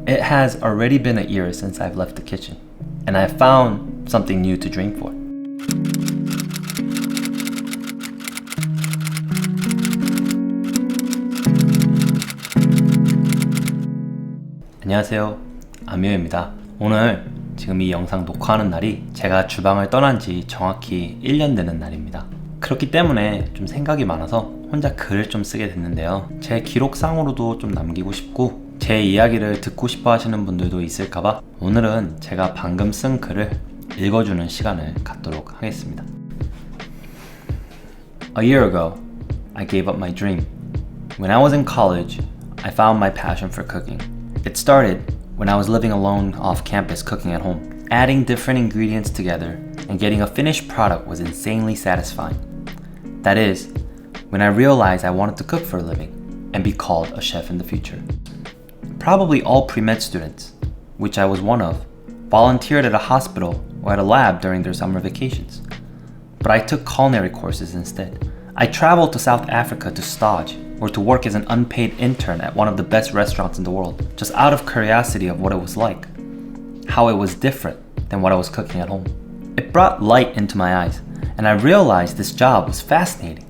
It has already been a year since I've left the kitchen, and I've found something new to dream for. 안녕하세요, 아미요입니다. 오늘 지금 이 영상 녹화하는 날이 제가 주방을 떠난 지 정확히 1년 되는 날입니다. 그렇기 때문에 좀 생각이 많아서 혼자 글을 좀 쓰게 됐는데요. 제 기록상으로도 좀 남기고 싶고 제 이야기를 듣고 싶어 하시는 분들도 있을까봐 오늘은 제가 방금 쓴 글을 읽어주는 시간을 갖도록 하겠습니다. A year ago, I gave up my dream. When I was in college, I found my passion for cooking. It started when I was living alone off campus cooking at home. Adding different ingredients together and getting a finished product was insanely satisfying. That is, when I realized I wanted to cook for a living and be called a chef in the future. Probably all pre-med students, which I was one of, volunteered at a hospital or at a lab during their summer vacations. But I took culinary courses instead. I traveled to South Africa to stage or to work as an unpaid intern at one of the best restaurants in the world, just out of curiosity of what it was like, how it was different than what I was cooking at home. It brought light into my eyes, and I realized this job was fascinating.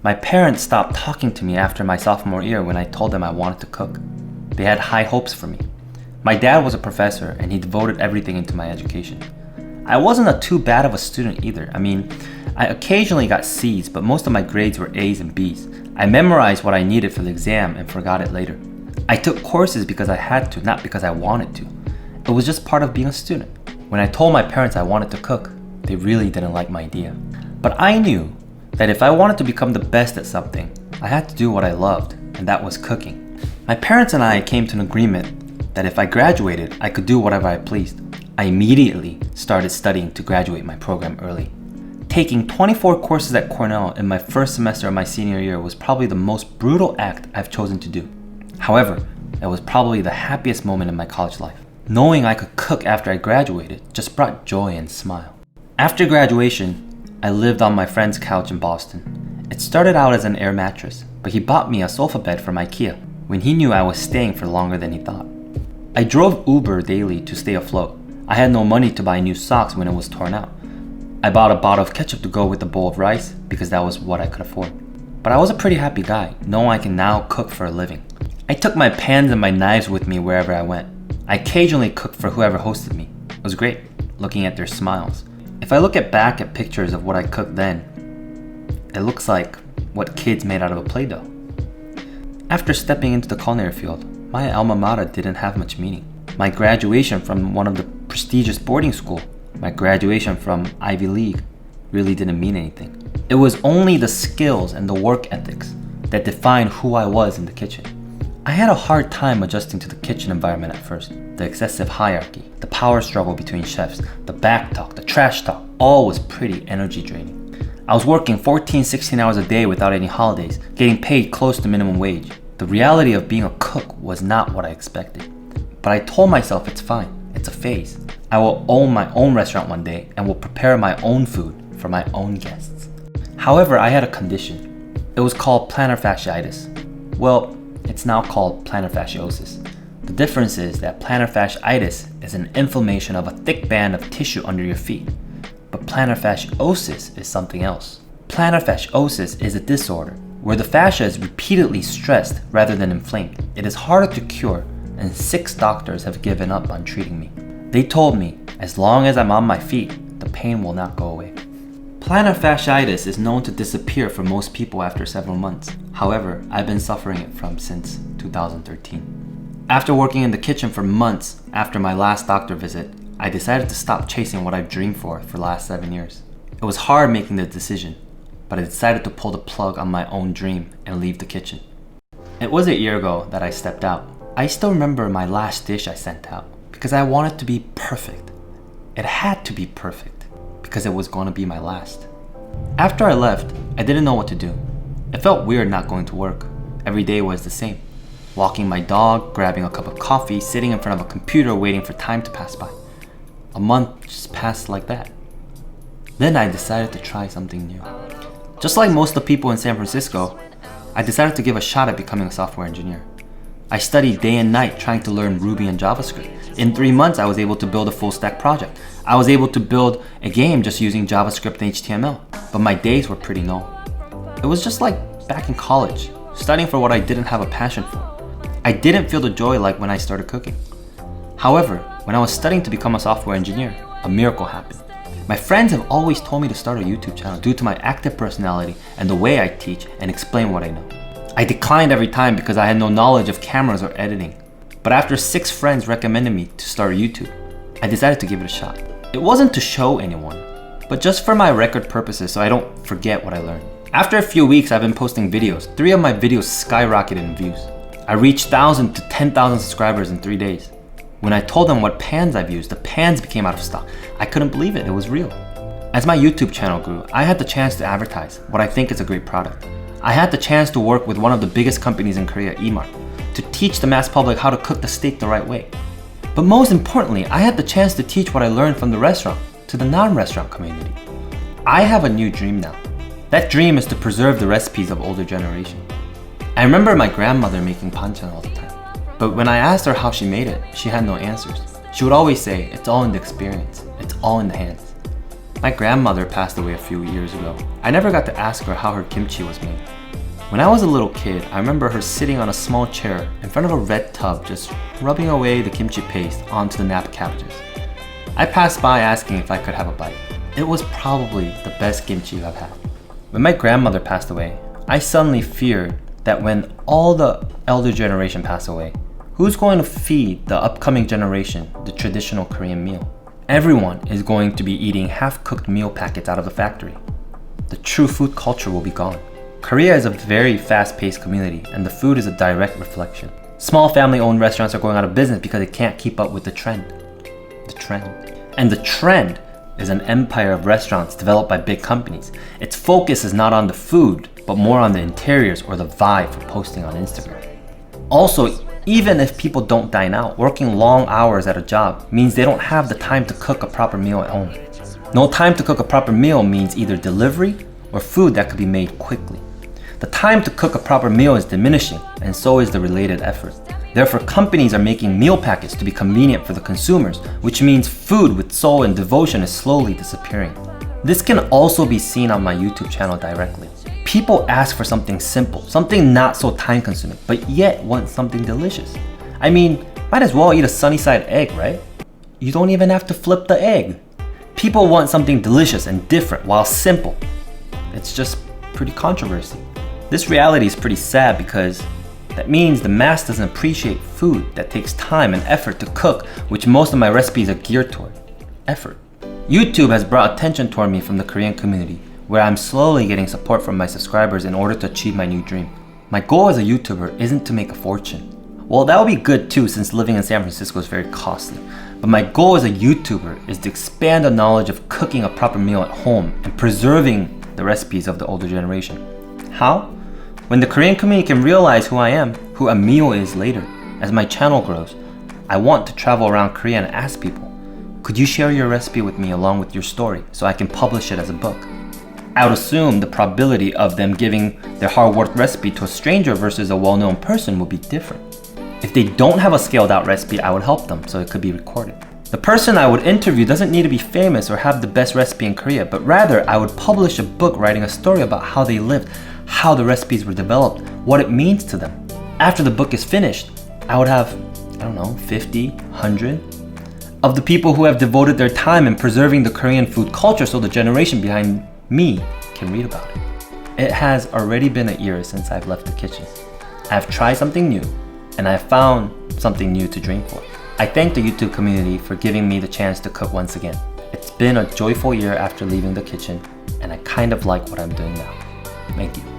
My parents stopped talking to me after my sophomore year when I told them I wanted to cook. They had high hopes for me. My dad was a professor and he devoted everything into my education. I wasn't too bad of a student either. I occasionally got C's, but most of my grades were A's and B's. I memorized what I needed for the exam and forgot it later. I took courses because I had to, not because I wanted to. It was just part of being a student. When I told my parents I wanted to cook, they really didn't like my idea. But I knew that if I wanted to become the best at something, I had to do what I loved, and that was cooking. My parents and I came to an agreement that if I graduated, I could do whatever I pleased. I immediately started studying to graduate my program early. Taking 24 courses at Cornell in my first semester of my senior year was probably the most brutal act I've chosen to do. However, it was probably the happiest moment in my college life. Knowing I could cook after I graduated just brought joy and smile. After graduation, I lived on my friend's couch in Boston. It started out as an air mattress, but he bought me a sofa bed from IKEA when he knew I was staying for longer than he thought. I drove Uber daily to stay afloat. I had no money to buy new socks when it was torn out. I bought a bottle of ketchup to go with a bowl of rice because that was what I could afford. But I was a pretty happy guy, knowing I can now cook for a living. I took my pans and my knives with me wherever I went. I occasionally cooked for whoever hosted me. It was great, looking at their smiles. If I look back at pictures of what I cooked then, it looks like what kids made out of a Play-Doh. After stepping into the culinary field, my alma mater didn't have much meaning. My graduation from one of the prestigious boarding school, my graduation from Ivy League, really didn't mean anything. It was only the skills and the work ethics that defined who I was in the kitchen. I had a hard time adjusting to the kitchen environment at first. The excessive hierarchy, the power struggle between chefs, the back talk, the trash talk, all was pretty energy draining. I was working 14, 16 hours a day without any holidays, getting paid close to minimum wage. The reality of being a cook was not what I expected. But I told myself it's fine, it's a phase. I will own my own restaurant one day and will prepare my own food for my own guests. However, I had a condition. It was called plantar fasciitis. Well, it's now called plantar fasciosis. The difference is that plantar fasciitis is an inflammation of a thick band of tissue under your feet. But plantar fasciosis is something else. Plantar fasciosis is a disorder where the fascia is repeatedly stressed rather than inflamed. It is harder to cure, and 6 doctors have given up on treating me. They told me, as long as I'm on my feet, the pain will not go away. Plantar fasciitis is known to disappear for most people after several months. However, I've been suffering it from since 2013. After working in the kitchen for months after my last doctor visit, I decided to stop chasing what I've dreamed for the last 7 years. It was hard making the decision, but I decided to pull the plug on my own dream and leave the kitchen. It was a year ago that I stepped out. I still remember my last dish I sent out because I wanted to be perfect. It had to be perfect because it was going to be my last. After I left, I didn't know what to do. It felt weird not going to work. Every day was the same. Walking my dog, grabbing a cup of coffee, sitting in front of a computer waiting for time to pass by. A month just passed like that. Then I decided to try something new. Just like most of the people in San Francisco, I decided to give a shot at becoming a software engineer. I studied day and night trying to learn Ruby and JavaScript. In 3 months, I was able to build a full stack project. I was able to build a game just using JavaScript and HTML, but my days were pretty null. It was just like back in college, studying for what I didn't have a passion for. I didn't feel the joy like when I started cooking. However, when I was studying to become a software engineer, a miracle happened. My friends have always told me to start a YouTube channel due to my active personality and the way I teach and explain what I know. I declined every time because I had no knowledge of cameras or editing. But after 6 friends recommended me to start YouTube, I decided to give it a shot. It wasn't to show anyone, but just for my record purposes so I don't forget what I learned. After a few weeks, I've been posting videos. 3 of my videos skyrocketed in views. I reached 1,000 to 10,000 subscribers in 3 days. When I told them what pans I've used, the pans became out of stock. I couldn't believe it was real. As my YouTube channel grew, I had the chance to advertise what I think is a great product. I had the chance to work with one of the biggest companies in Korea, Emart, to teach the mass public how to cook the steak the right way. But most importantly, I had the chance to teach what I learned from the restaurant to the non-restaurant community. I have a new dream now. That dream is to preserve the recipes of older generation. I remember my grandmother making banchan all the time. But when I asked her how she made it, she had no answers. She would always say, it's all in the experience. It's all in the hands. My grandmother passed away a few years ago. I never got to ask her how her kimchi was made. When I was a little kid, I remember her sitting on a small chair in front of a red tub just rubbing away the kimchi paste onto the napa cabbages. I passed by asking if I could have a bite. It was probably the best kimchi I've had. When my grandmother passed away, I suddenly feared that when all the elder generation pass away, who's going to feed the upcoming generation the traditional Korean meal? Everyone is going to be eating half-cooked meal packets out of the factory. The true food culture will be gone. Korea is a very fast-paced community, and the food is a direct reflection. Small family-owned restaurants are going out of business because they can't keep up with the trend. And the trend is an empire of restaurants developed by big companies. Its focus is not on the food, but more on the interiors or the vibe for posting on Instagram. Also, even if people don't dine out, working long hours at a job means they don't have the time to cook a proper meal at home. No time to cook a proper meal means either delivery or food that could be made quickly. The time to cook a proper meal is diminishing, and so is the related effort. Therefore, companies are making meal packets to be convenient for the consumers, which means food with soul and devotion is slowly disappearing. This can also be seen on my YouTube channel directly. People ask for something simple, something not so time consuming, but yet want something delicious. I mean, might as well eat a sunny side egg, right? You don't even have to flip the egg. People want something delicious and different while simple. It's just pretty controversy. This reality is pretty sad because that means the mass doesn't appreciate food that takes time and effort to cook, which most of my recipes are geared toward. Effort. YouTube has brought attention toward me from the Korean community, where I'm slowly getting support from my subscribers in order to achieve my new dream. My goal as a YouTuber isn't to make a fortune. Well, that would be good too, since living in San Francisco is very costly. But my goal as a YouTuber is to expand the knowledge of cooking a proper meal at home and preserving the recipes of the older generation. How? When the Korean community can realize who I am, who Amiyo is later, as my channel grows, I want to travel around Korea and ask people, could you share your recipe with me along with your story so I can publish it as a book? I would assume the probability of them giving their hard-worked recipe to a stranger versus a well-known person would be different. If they don't have a scaled-out recipe, I would help them so it could be recorded. The person I would interview doesn't need to be famous or have the best recipe in Korea, but rather I would publish a book writing a story about how they lived, how the recipes were developed, what it means to them. After the book is finished, I would have, 50, 100 of the people who have devoted their time in preserving the Korean food culture so the generation behind me can read about it. It has already been a year since I've left the kitchen. I've tried something new, and I've found something new to drink for. I thank the YouTube community for giving me the chance to cook once again. It's been a joyful year after leaving the kitchen, and I kind of like what I'm doing now. Thank you.